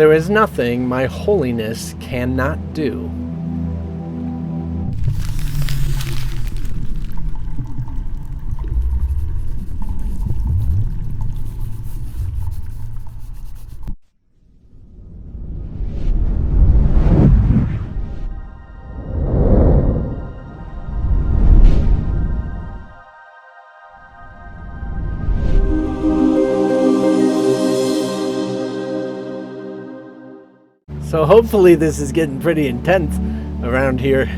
there is nothing my holiness cannot do. So hopefully this is getting pretty intense around here.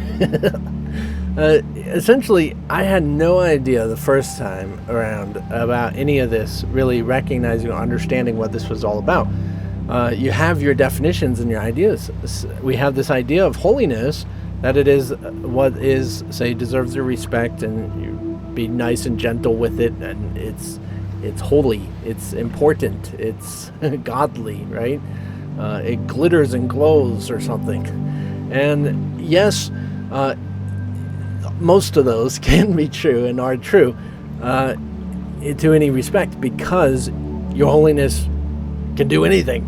Essentially, I had no idea the first time around about any of this, really recognizing or understanding what this was all about. You have your definitions and your ideas. We have this idea of holiness, that it is what is, say, deserves your respect, and you be nice and gentle with it, and it's holy, it's important, it's godly, right? It glitters and glows or something. And yes, most of those can be true and are true to any respect, because your holiness can do anything.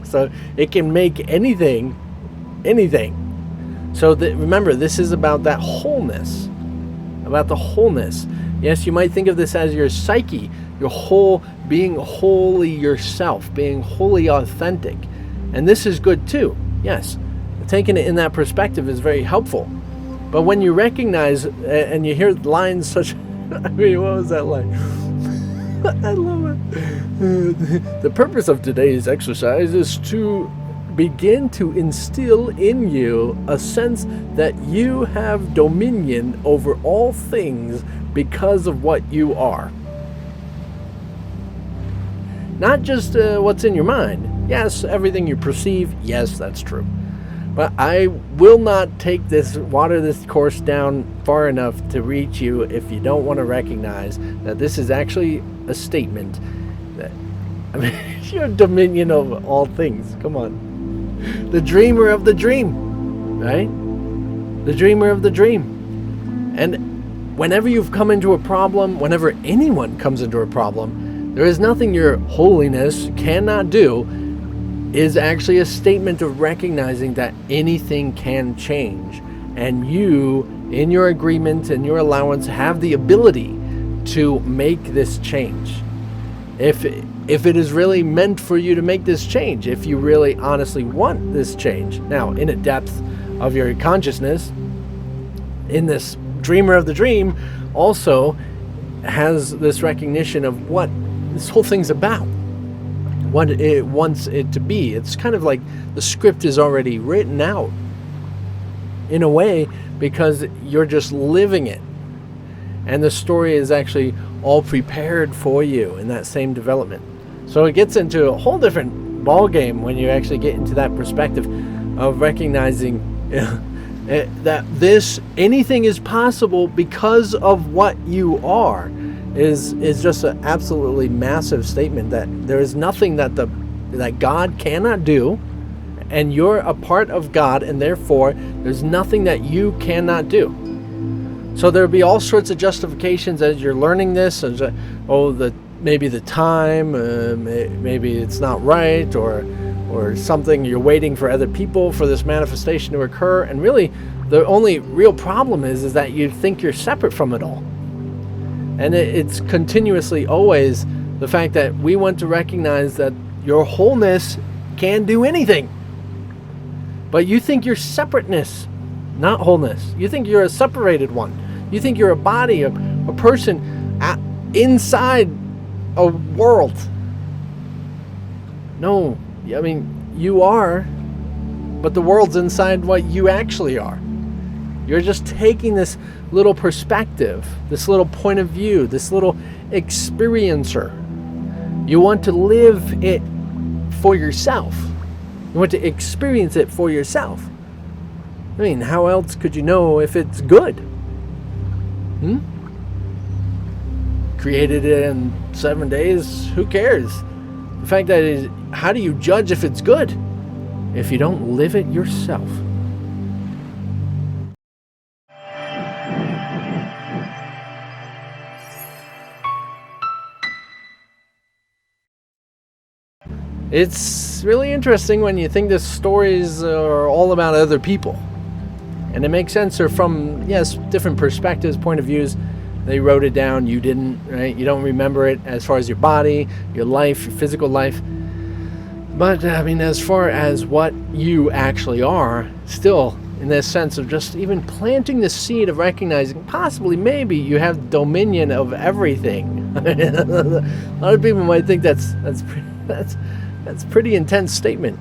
So it can make anything. So remember, this is about that wholeness, about the wholeness. Yes, you might think of this as your psyche, your whole being wholly yourself, being wholly authentic. And this is good too. Yes, taking it in that perspective is very helpful. But when you recognize and you hear lines such, I mean, what was that line? I love it. The purpose of today's exercise is to begin to instill in you a sense that you have dominion over all things because of what you are. Not just what's in your mind. Yes, everything you perceive, yes, that's true. But I will not water this course down far enough to reach you if you don't want to recognize that this is actually a statement that, I mean, you have dominion over all things. Come on. The dreamer of the dream, right? The dreamer of the dream. And whenever you've come into a problem, whenever anyone comes into a problem, there is nothing your holiness cannot do, is actually a statement of recognizing that anything can change. And you, in your agreement and your allowance, have the ability to make this change. If it is really meant for you to make this change, if you really honestly want this change. Now, in a depth of your consciousness, in this dreamer of the dream, also has this recognition of what this whole thing's about, what it wants it to be. It's kind of like the script is already written out in a way, because you're just living it, and the story is actually all prepared for you in that same development. So it gets into a whole different ball game when you actually get into that perspective of recognizing that anything is possible because of what you are. Is just an absolutely massive statement that there is nothing that God cannot do, and you're a part of God, and therefore there's nothing that you cannot do. So there'll be all sorts of justifications as you're learning this, as maybe the time, maybe it's not right, or something, you're waiting for other people for this manifestation to occur, and really the only real problem is that you think you're separate from it all. And it's continuously always the fact that we want to recognize that your wholeness can do anything. But you think you're separateness, not wholeness. You think you're a separated one. You think you're a body, a person inside a world. No, I mean, you are, but the world's inside what you actually are. You're just taking this little perspective, this little point of view, this little experiencer. You want to live it for yourself. You want to experience it for yourself. I mean, how else could you know if it's good? Created it in 7 days, who cares? The fact that is, how do you judge if it's good if you don't live it yourself? It's really interesting when you think the stories are all about other people. And it makes sense. They're from, yes, different perspectives, point of views. They wrote it down. You didn't, right? You don't remember it as far as your body, your life, your physical life. But, I mean, as far as what you actually are, still, in this sense of just even planting the seed of recognizing possibly, maybe, you have dominion of everything. A lot of people might think that's pretty intense statement.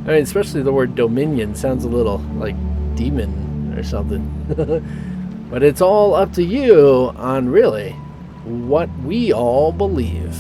I mean, especially the word dominion sounds a little like demon or something. But it's all up to you on really what we all believe.